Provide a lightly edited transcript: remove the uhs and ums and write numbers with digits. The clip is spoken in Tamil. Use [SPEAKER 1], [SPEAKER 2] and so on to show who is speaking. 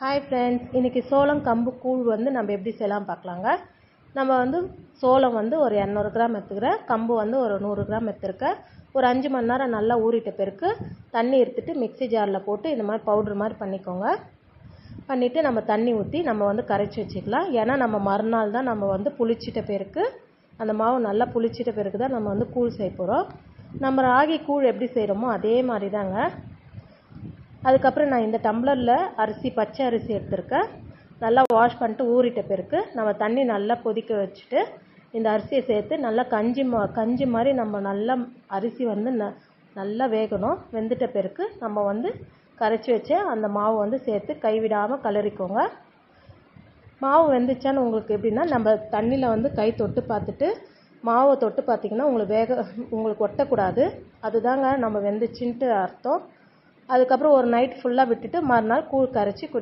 [SPEAKER 1] ஹாய் ஃப்ரெண்ட்ஸ், இன்றைக்கி சோளம் கம்பு கூழ் வந்து நம்ம எப்படி செய்யலாம் பார்க்கலாங்க. நம்ம வந்து சோளம் வந்து ஒரு 200 கிராம் எடுத்துக்கிறேன், கம்பு வந்து ஒரு 100 கிராம் எடுத்துருக்கேன். ஒரு 5 மணி நேரம் நல்லா ஊறிட்ட பிறகு தண்ணி எடுத்துகிட்டு மிக்ஸி ஜாரில் போட்டு இந்த மாதிரி பவுட்ரு மாதிரி பண்ணிக்கோங்க. பண்ணிவிட்டு நம்ம தண்ணி ஊற்றி நம்ம வந்து கரைச்சி வச்சுக்கலாம். ஏன்னா நம்ம மறுநாள் தான் நம்ம வந்து புளிச்சிட்ட பிறகு அந்த மாவு நல்லா புளிச்சிட்ட பிறகு தான் நம்ம வந்து கூழ் செய்ய போகிறோம். நம்ம ராகி கூழ் எப்படி செய்கிறோமோ அதே மாதிரி தாங்க. அதுக்கப்புறம் நான் இந்த டம்ளரில் அரிசி, பச்சை அரிசி எடுத்திருக்கேன். நல்லா வாஷ் பண்ணிட்டு ஊறிட்ட பிறகு நம்ம தண்ணி நல்லா கொதிக்க வச்சுட்டு இந்த அரிசியை சேர்த்து நல்லா கஞ்சி மாதிரி நம்ம நல்லா அரிசி வந்து நல்லா வேகணும். வெந்துட்ட பிறகு நம்ம வந்து கரைச்சி வச்சு அந்த மாவு வந்து சேர்த்து கைவிடாமல் கலரிக்கோங்க. மாவு வெந்துச்சான்னு உங்களுக்கு எப்படின்னா, நம்ம தண்ணியில் வந்து கை தொட்டு பார்த்துட்டு மாவை தொட்டு பார்த்திங்கன்னா உங்களுக்கு ஒட்டக்கூடாது. அதுதாங்க நம்ம வெந்துச்சுன்ட்டு அர்த்தம். அதுக்கப்புறம் ஒரு நைட் ஃபுல்லாக விட்டுட்டு மறுநாள் கூழ் கரைச்சி